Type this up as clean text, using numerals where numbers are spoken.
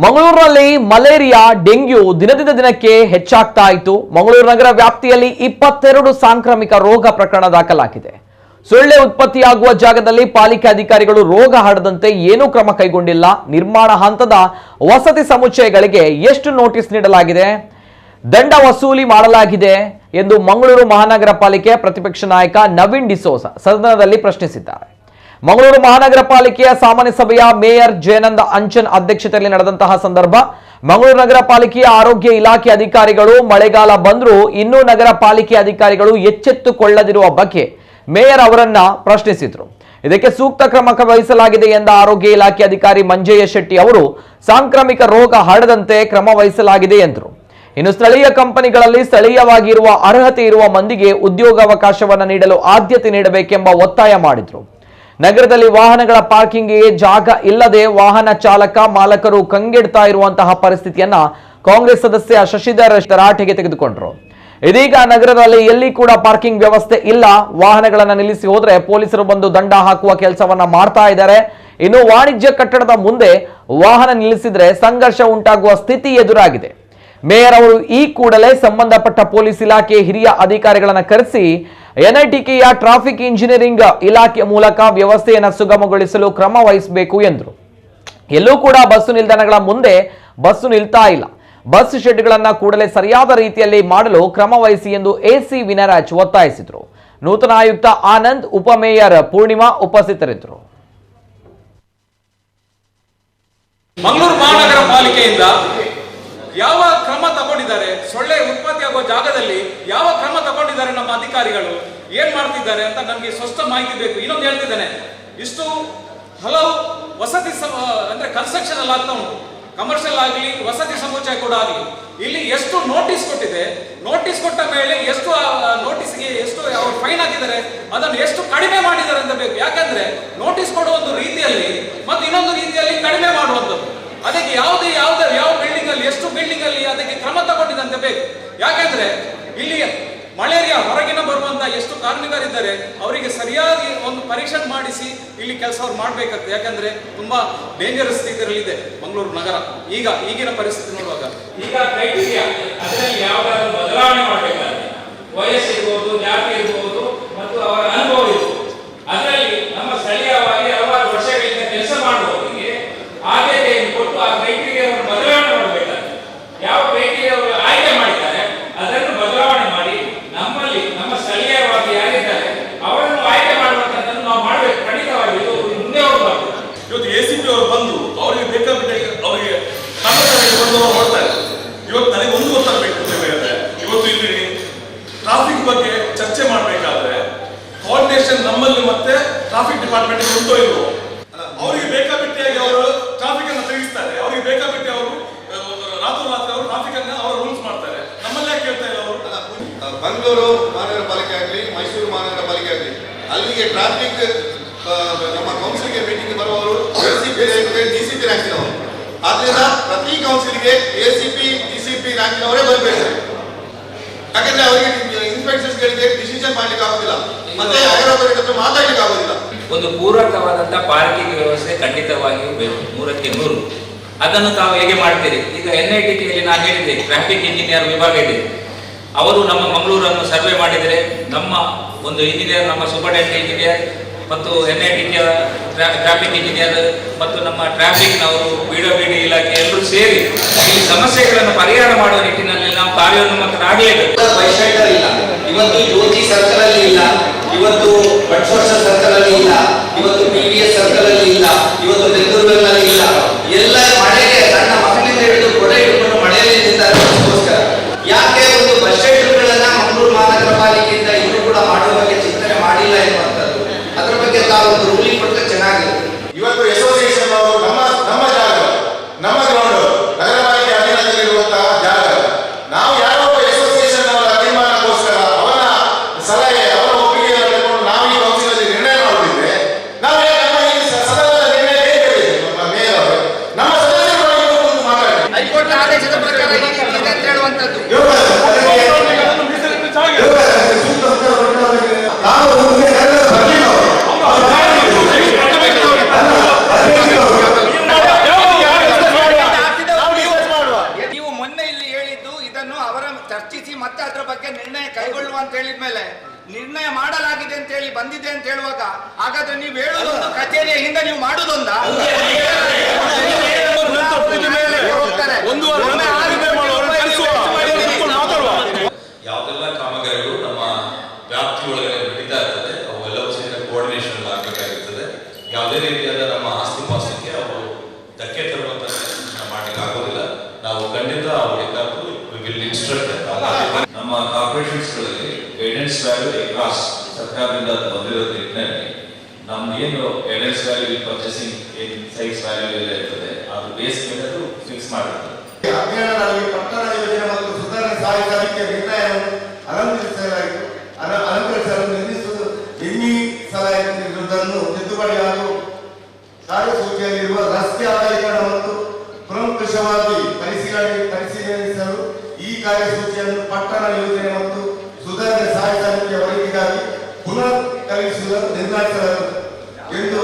ಮಂಗಳೂರಿನಲ್ಲಿ malaria dengue ದಿನದಿಂದ ದಿನಕ್ಕೆ ಹೆಚ್ಚಾಗ್ತಾ ಇತ್ತು. ಮಂಗಳೂರು ನಗರ ವ್ಯಾಪ್ತಿಯಲ್ಲಿ 22 ಸಾಂಕ್ರಾಮಿಕ ರೋಗ ಪ್ರಕರಣ ದಾಖಲಾಗಿದೆ. ಸೊಳ್ಳೆ ಉತ್ಪತ್ತಿಯಾಗುವ ಜಾಗದಲ್ಲಿ ಪಾಲಿಕೆ ಅಧಿಕಾರಿಗಳು ರೋಗ ಹರಡದಂತೆ ಏನೂ ಕ್ರಮ ಕೈಗೊಂಡಿಲ್ಲ. ನಿರ್ಮಾಣ ಹಂತದ ವಸತಿ ಸಮುಚ್ಚಯಗಳಿಗೆ ಎಷ್ಟು ನೋಟಿಸ್ ನೀಡಲಾಗಿದೆ, ದಂಡ ವಸೂಲಿ ಮಾಡಲಾಗಿದೆ ಎಂದು ಮಂಗಳೂರು ಮಹಾನಗರ ಪಾಲಿಕೆಯ ಪ್ರತಿಪಕ್ಷ ನಾಯಕ ನವೀನ್ ಡಿಸೋಜ ಸದನದಲ್ಲಿ ಪ್ರಶ್ನಿಸಿದ್ದಾರೆ. ಮಂಗಳೂರು ಮಹಾನಗರ ಪಾಲಿಕೆಯ ಸಾಮಾನ್ಯ ಸಭೆಯ ಮೇಯರ್ ಜಯನಂದ ಅಂಚನ್ ಅಧ್ಯಕ್ಷತೆಯಲ್ಲಿ ನಡೆದಂತಹ ಸಂದರ್ಭ ಮಂಗಳೂರು ನಗರ ಪಾಲಿಕೆಯ ಆರೋಗ್ಯ ಇಲಾಖೆ ಅಧಿಕಾರಿಗಳು ಮಳೆಗಾಲ ಬಂದರೂ ಇನ್ನೂ ನಗರ ಪಾಲಿಕೆ ಅಧಿಕಾರಿಗಳು ಎಚ್ಚೆತ್ತುಕೊಳ್ಳದಿರುವ ಬಗ್ಗೆ ಮೇಯರ್ ಅವರನ್ನ ಪ್ರಶ್ನಿಸಿದರು. ಇದಕ್ಕೆ ಸೂಕ್ತ ಕ್ರಮ ವಹಿಸಲಾಗಿದೆ ಎಂದ ಆರೋಗ್ಯ ಇಲಾಖೆ ಅಧಿಕಾರಿ ಮಂಜಯ್ಯ ಶೆಟ್ಟಿ ಅವರು ಸಾಂಕ್ರಾಮಿಕ ರೋಗ ಹರಡದಂತೆ ಕ್ರಮ ವಹಿಸಲಾಗಿದೆ ಎಂದರು. ಇನ್ನು ಸ್ಥಳೀಯ ಕಂಪನಿಗಳಲ್ಲಿ ಸ್ಥಳೀಯವಾಗಿರುವ ಅರ್ಹತೆ ಇರುವ ಮಂದಿಗೆ ಉದ್ಯೋಗಾವಕಾಶವನ್ನು ನೀಡಲು ಆದ್ಯತೆ ನೀಡಬೇಕೆಂಬ ಒತ್ತಾಯ ಮಾಡಿದರು. ನಗರದಲ್ಲಿ ವಾಹನಗಳ ಪಾರ್ಕಿಂಗ್ಗೆ ಜಾಗ ಇಲ್ಲದೆ ವಾಹನ ಚಾಲಕ ಮಾಲಕರು ಕಂಗೆಡ್ತಾ ಇರುವಂತಹ ಪರಿಸ್ಥಿತಿಯನ್ನ ಕಾಂಗ್ರೆಸ್ ಸದಸ್ಯ ಶಶಿಧರ್ ತರಾಟೆಗೆ ತೆಗೆದುಕೊಂಡರು. ಇದೀಗ ನಗರದಲ್ಲಿ ಎಲ್ಲಿ ಕೂಡ ಪಾರ್ಕಿಂಗ್ ವ್ಯವಸ್ಥೆ ಇಲ್ಲ. ವಾಹನಗಳನ್ನು ನಿಲ್ಲಿಸಿ ಹೋದ್ರೆ ಪೊಲೀಸರು ಬಂದು ದಂಡ ಹಾಕುವ ಕೆಲಸವನ್ನ ಮಾಡ್ತಾ ಇದ್ದಾರೆ. ಇನ್ನು ವಾಣಿಜ್ಯ ಕಟ್ಟಡದ ಮುಂದೆ ವಾಹನ ನಿಲ್ಲಿಸಿದ್ರೆ ಸಂಘರ್ಷ ಉಂಟಾಗುವ ಸ್ಥಿತಿ ಎದುರಾಗಿದೆ. ಮೇಯರ್ ಅವರು ಈ ಕೂಡಲೇ ಸಂಬಂಧಪಟ್ಟ ಪೊಲೀಸ್ ಇಲಾಖೆ ಹಿರಿಯ ಅಧಿಕಾರಿಗಳನ್ನು ಕರೆಸಿ ಎನ್ಐಟಿಕೆಯ ಟ್ರಾಫಿಕ್ ಇಂಜಿನಿಯರಿಂಗ್ ಇಲಾಖೆ ಮೂಲಕ ವ್ಯವಸ್ಥೆಯನ್ನು ಸುಗಮಗೊಳಿಸಲು ಕ್ರಮ ವಹಿಸಬೇಕು ಎಂದರು. ಎಲ್ಲೂ ಕೂಡ ಬಸ್ಸು ನಿಲ್ದಾಣಗಳ ಮುಂದೆ ಬಸ್ಸು ನಿಲ್ತಾ ಇಲ್ಲ. ಬಸ್ ಶೆಡ್ಗಳನ್ನು ಕೂಡಲೇ ಸರಿಯಾದ ರೀತಿಯಲ್ಲಿ ಮಾಡಲು ಕ್ರಮ ವಹಿಸಿ ಎಂದು ಎಸಿ ವಿನಯರಾಜ್ ಒತ್ತಾಯಿಸಿದರು. ನೂತನ ಆಯುಕ್ತ ಆನಂದ್, ಉಪಮೇಯರ್ ಪೂರ್ಣಿಮಾ ಉಪಸ್ಥಿತರಿದ್ದರು. ಮಂಗಳೂರು ಮಹಾನಗರ ಪಾಲಿಕೆಯಿಂದ ಯಾವ ಕ್ರಮ ತಗೊಂಡಿದ್ದಾರೆ, ಸೊಳ್ಳೆ ಉತ್ಪತ್ತಿಯಾಗುವ ಜಾಗದಲ್ಲಿ ಯಾವ ಕ್ರಮ ತಗೊಂಡಿದ್ದಾರೆ ನಮ್ಮ ಅಧಿಕಾರಿಗಳು, ಏನ್ ಮಾಡ್ತಿದ್ದಾರೆ ಅಂತ ನಮಗೆ ಸ್ಪಷ್ಟ ಮಾಹಿತಿ ಬೇಕು. ಇನ್ನೊಂದು ಹೇಳ್ತಿದ್ದೇನೆ, ಇಷ್ಟು ಹಲವು ವಸತಿ ಅಂದ್ರೆ ಕನ್ಸ್ಟ್ರಕ್ಷನ್ ಎಲ್ಲ ಆಗ್ತಾ ಉಂಟು, ಕಮರ್ಷಿಯಲ್ ಆಗಲಿ ವಸತಿ ಸಮುಚ್ಚಯ ಕೂಡ ಆಗಲಿ. ಇಲ್ಲಿ ಎಷ್ಟು ನೋಟಿಸ್ ಕೊಟ್ಟಿದೆ, ನೋಟಿಸ್ ಕೊಟ್ಟ ಮೇಲೆ ಎಷ್ಟು ನೋಟಿಸ್ಗೆ ಎಷ್ಟು ಅವರು ಫೈನ್ ಹಾಕಿದ್ದಾರೆ, ಅದನ್ನು ಎಷ್ಟು ಕಡಿಮೆ ಮಾಡಿದ್ದಾರೆ ಅಂತ ಬೇಕು. ಯಾಕಂದ್ರೆ ನೋಟಿಸ್ ಕೊಡುವ ಒಂದು ರೀತಿಯಲ್ಲಿ ಮತ್ತು ಇನ್ನೊಂದು ರೀತಿಯಲ್ಲಿ ಕಡಿಮೆ ಮಾಡುವಂಥದ್ದು, ಅದಕ್ಕೆ ಯಾವ ಬಿಲ್ಡಿಂಗ್ ಅಲ್ಲಿ ಎಷ್ಟು ಬಿಲ್ಡಿಂಗ್ ಅಲ್ಲಿ ಅದಕ್ಕೆ ಕ್ರಮ ತಗೊಂಡಿದಂತೆ ಬೇಕು. ಯಾಕಂದ್ರೆ ಇಲ್ಲಿ ಮಲೇರಿಯಾ ಹೊರಗಿನ ಬರುವಂತ ಎಷ್ಟು ಕಾರ್ಮಿಕರಿದ್ದಾರೆ ಅವರಿಗೆ ಸರಿಯಾಗಿ ಒಂದು ಪರೀಕ್ಷೆ ಮಾಡಿಸಿ ಇಲ್ಲಿ ಕೆಲಸ ಅವ್ರು ಮಾಡ್ಬೇಕಾಗ್ತದೆ. ಯಾಕಂದ್ರೆ ತುಂಬಾ ಡೇಂಜರಸ್ ಸ್ಥಿತಿಯಲ್ಲಿ ಇದೆ ಮಂಗಳೂರು ನಗರ ಈಗಿನ ಪರಿಸ್ಥಿತಿ ನೋಡುವಾಗ. ಈಗ ಕ್ರೈಟೀರಿಯಾ ಅದರಲ್ಲಿ ಯಾವ್ದಾದ್ರು ಬದಲಾವಣೆ ಮಾಡಬೇಕಾದ್ರೆ ವಯಸ್ಸು ಇರ್ಬೋದು, ಜಾತಿ ಇರ್ಬೋದು ಮತ್ತು ಅವರ ಅನುಭವ ಇರ್ಬೋದು. ಅದರಲ್ಲಿ ನಮ್ಮ ಸ್ಥಳೀಯವಾಗಿ ಹಲವಾರು ವರ್ಷಗಳಿಂದ ಕೆಲಸ ಮಾಡುವವರಿಗೆ ಆದ್ಯತೆಯನ್ನು ಕೊಟ್ಟು ಆ ಕ್ರೈಟೀರಿಯಾವನ್ನು ಬದಲಾವಣೆ ಮಾಡಬೇಕಾದ್ರೆ ಯಾವ ಕ್ರೈಟೀರಿಯಾ ಅವರು ಆಯ್ಕೆ ಮಾಡಿದ್ದಾರೆ ಅದನ್ನು ಬದಲಾವಣೆ ಮಾಡಿ ನಮ್ಮಲ್ಲಿ ನಮ್ಮ ಸ್ಥಳೀಯವಾಗಿ ಯಾರಿದ್ದಾರೆ ಅವರನ್ನು ಆಯ್ಕೆ ಮಾಡುವಂತದ್ದನ್ನು ನಾವು ಮಾಡಬೇಕು. ಖಂಡಿತವಾಗಿ ಇದು ಮುಂದೆ ಹೋಗಬಾರ್ದು. ಇವತ್ತು ಎಸಿಪಿ ಅವರು ಬಂದು ಅವರಿಗೆ ಬೇಕಾದ ಅವರಿಗೆ ಬಂದು ಮಾಡ್ತಾರೆ. ಇವತ್ತು ನನಗೆ ಒಂದು ಗೊತ್ತಾಗಬೇಕು, ಇವತ್ತು ಇಲ್ಲಿ ಟ್ರಾಫಿಕ್ ಬಗ್ಗೆ ಚರ್ಚೆ ಮಾಡಬೇಕಾದ್ರೆ ಕೋಆರ್ಡಿನೇಷನ್ ನಮ್ಮಲ್ಲಿ ಮತ್ತೆ ಟ್ರಾಫಿಕ್ ಡಿಪಾರ್ಟ್ಮೆಂಟ್ ಉಂಟೋ ಇಲ್ವೋ. ಅವರಿಗೆ ಬೇಕಾಬಿಟ್ಟಿಯಾಗಿ ಅವರು ಟ್ರಾಫಿಕ್ ಅನ್ನು ತಿರುಗಿಸ್ತಾರೆ, ಅವರಿಗೆ ಬೇಕಾಬಿಟ್ಟಿ ಅವರು ರಾತ್ರಿ ಅವರು ಟ್ರಾಫಿಕ್ ಅನ್ನು ಅವರ ರೂಲ್ಸ್ ಮಾಡ್ತಾರೆ. ನಮ್ಮಲ್ಲೇ ಕೇಳ್ತಾ ಇಲ್ಲ ಅವರು. ಮಂಗಳೂರು ಮಹಾನಗರ ಪಾಲಿಕೆ ಆಗಲಿ, ಮೈಸೂರು ಮಹಾನಗರ ಪಾಲಿಕೆ ಆಗಲಿ, ಅಲ್ಲಿಗೆ ಟ್ರಾಫಿಕ್ ನಮ್ಮ ಕೌನ್ಸಿಲ್ಗೆ ಮೀಟಿಂಗ್ ಬರುವವರು ಡಿಸಿಪಿ ರ್ಯಾಂಕಿನವರು. ಆದ್ರಿಂದ ಪ್ರತಿ ಕೌನ್ಸಿಲ್ಗೆ ಎಸಿಪಿ ಡಿಸಿಪಿ ರ್ಯಾಂಕಿನವರೇ ಬರಬೇಕು. ಯಾಕಂದ್ರೆ ಅವರಿಗೆ ಇನ್ಸ್ಪೆಕ್ಟರ್ಸ್ ಗಳಿಗೆ ಡಿಸಿಷನ್ ಮಾಡ್ಲಿಕ್ಕೆ ಆಗುದಿಲ್ಲ, ಮತ್ತೆ ಯಾರ ಮಾತಾಡ್ಲಿಕ್ಕೆ ಆಗುದಿಲ್ಲ. ಒಂದು ಪೂರಕವಾದಂತಹ ಪಾರ್ಕಿಂಗ್ ವ್ಯವಸ್ಥೆ ಖಂಡಿತವಾಗಿಯೂ ಬೇಕು, 100ಕ್ಕೆ 100. ಅದನ್ನು ತಾವು ಹೇಗೆ ಮಾಡ್ತೀರಿ? ಈಗ ಎನ್ಐಟಿಕೆಯಲ್ಲಿ ನಾನು ಹೇಳಿದೆ, ಟ್ರಾಫಿಕ್ ಇಂಜಿನಿಯರ್ ವಿಭಾಗ ಇದೆ, ಅವರು ನಮ್ಮ ಮಂಗಳೂರನ್ನು ಸರ್ವೆ ಮಾಡಿದರೆ ನಮ್ಮ ಒಂದು ಇಂಜಿನಿಯರ್, ನಮ್ಮ ಸೂಪರ್ಡೆಂಟ್ ಇಂಜಿನಿಯರ್ ಮತ್ತು ಎನ್ಐಟಿಕೆಯ ಟ್ರಾಫಿಕ್ ಇಂಜಿನಿಯರ್ ಮತ್ತು ನಮ್ಮ ಟ್ರಾಫಿಕ್ನವರು, ಬಿಡಬ್ಲ್ಯೂಡಿ ಇಲಾಖೆ ಎಲ್ಲರೂ ಸೇರಿ ಈ ಸಮಸ್ಯೆಗಳನ್ನು ಪರಿಹಾರ ಮಾಡುವ ನಿಟ್ಟಿನಲ್ಲಿ ನಾವು ಕಾರ್ಯೋನ್ಮುಖ ಆಗಲೇಬೇಕು. ಬೈಸೈಕಲ್ ಇಲ್ಲ, ಇವತ್ತು ಜ್ಯೋತಿ ಸರ್ಕಲ್ ಅಲ್ಲಿ ಇಲ್ಲ, ಇವತ್ತು ಬಟ್ಸೋರ್ಸ ಸರ್ಕಲ್ ಅಲ್ಲಿ ಇಲ್ಲ, ಇವತ್ತು PVS ಸರ್ಕಲ್ ಅಲ್ಲಿ ಇಲ್ಲ, ಇವತ್ತು ಬೆಂಗಳೂರಿನಲ್ಲಿ ಇಲ್ಲ. ಎಲ್ಲ ಮಳೆಗೆ ಸಣ್ಣ ಮಕ್ಕಳಿಂದ ಹಿಡಿದು ಕೊಡೆ ಹಿಡಿದು ಮಳೆಯಲ್ಲಿ ನಿಂತಾರೆ. ಅದಕ್ಕೋಸ್ಕರ ಯಾಕೆ ಒಂದು ಬಸ್ ಶೆಡ್ಗಳನ್ನ ಮಂಗಳೂರು ಮಹಾನಗರ ಪಾಲಿಕೆಯಿಂದ ಇನ್ನೂ ಕೂಡ ಮಾಡುವ ಬಗ್ಗೆ ಚಿಂತನೆ ಮಾಡಿಲ್ಲ ಎನ್ನುವಂಥದ್ದು, ಅದರ ಬಗ್ಗೆ ತಾವು ಒಂದು ರೂಲಿಂಗ್ ಕೊಟ್ಟರೆ ಚೆನ್ನಾಗಿರುತ್ತೆ. ಇವತ್ತು ಅಸೋಸಿಯೇಷನ್ ಅವರು ನಮ್ಮ ಜಾಗ, ನಮ್ಮ ಗ್ರೌಂಡ್, ನಗರ ಪಾಲಿಕೆ ಅಧೀನದಲ್ಲಿರುವಂತಹ ಜಾಗ, ನಾವು ಯಾರೋ ಅಸೋಸಿಯೇಷನ್ ಅವರ ತೀರ್ಮಾನಕ್ಕೋಸ್ಕರ ಅವರ ಸಲಹೆ, ಅವರ ಒಪ್ಪಿಗೆಯನ್ನು ತಗೊಂಡು ನಾವು ಈ ಕೌನ್ಸಿಲ್ ಅಲ್ಲಿ ನಿರ್ಣಯ ಮಾಡಿದ್ರೆ ನಾವು ಸದನದ ನಿರ್ಣಯ ಬೇಕಿದೆ. ನಮ್ಮ ಮೇಯರ್ ಅವರು ನಮ್ಮ ಸದಸ್ಯರು ಮಾತಾಡಿ ಹೈಕೋರ್ಟ್ ಆದೇಶದ ಪ್ರಕಾರ ಅಂತ ಹೇಳುವಂಥದ್ದು ಬಂದಿದೆ ಅಂತ ಹೇಳುವಾಗ ಹಾಗಾದ್ರೆ ನೀವು ಹೇಳೋದೊಂದು ಕಚೇರಿಯ ಹಿಂದೆ ನೀವು ಮಾಡುದೊಂದ ಯಾವ್ದೆಲ್ಲ ಕಾಮಗಾರಿಗಳು ನಮ್ಮ ವ್ಯಾಪ್ತಿ ಒಳಗಡೆ ನಡೀತಾ ಇರ್ತದೆ ಅವೆಲ್ಲವೂ ಸಹಿತ ಕೋಆರ್ಡಿನೇಷನ್ ಆಗಬೇಕಾಗಿರ್ತದೆ. ಯಾವುದೇ ರೀತಿಯಾದ ನಮ್ಮ ಆಸ್ತಿ ಪಾಸ್ತಿಗೆ ಅವರು ಧಕ್ಕೆ ತರುವಂತ ಮಾಡ್ಲಿಕ್ಕೆ ಆಗೋದಿಲ್ಲ. ನಾವು ಖಂಡಿತ ಅವರಿಗಾದ್ರು ವಿಲ್ ಇನ್ಸ್ಟ್ರಕ್ಟ್. ನಮ್ಮ ಕಾರ್ಪೊರೇಷನ್ಸ್ ಗಳಲ್ಲಿ ಗೈಡೆನ್ಸ್ ವ್ಯಾಲ್ಯೂ ಅಕ್ರಾಸ್ ಸರ್ಕಾರದಿಂದ ಬಂದಿರೋ ನಿಟ್ಟಿನಲ್ಲಿ ನಮ್ಮ ಏನು guidance value purchasing sites value ಎಲ್ಲ ಇರ್ತದೆ ಅದು ಬೇಸ್ ಮೇಲೆ ಅದು ಫಿಕ್ಸ್ ಮಾಡಿರ್ತದೆ. ಅಭಿಯಾನದಲ್ಲಿ ಪಟ್ಟಣ ಯೋಜನೆ ಮತ್ತು ಸುಧಾರಣೆ ಸಾಧಿಸಲಿಕ್ಕೆ ನಿರ್ಣಯವನ್ನು ಅಲಂಕರಿಸಲು ನಿರ್ಮಿಸಲಾಗಿರುವುದನ್ನು ತಿದ್ದುಪಡಿ ಹಾಗೂ ಕಾರ್ಯಸೂಚಿಯಲ್ಲಿರುವ ರಸ್ತೆ ಅಗಲೀಕರಣ ಮತ್ತು ಕೂಲಂಕಷವಾಗಿ ಪರಿಶೀಲಿಸಲು ಈ ಕಾರ್ಯಸೂಚಿಯನ್ನು ಪಟ್ಟಣ ಯೋಜನೆ ಮತ್ತು ಸುಧಾರಣೆ ಸಾಧಿಸಲಿಕ್ಕೆ ವರದಿಗಾಗಿ ಪುನರ್ ಕಲಿಸುವುದನ್ನು ನಿರ್ಣಯಿಸಲಾಗಿದೆ ಎಂದು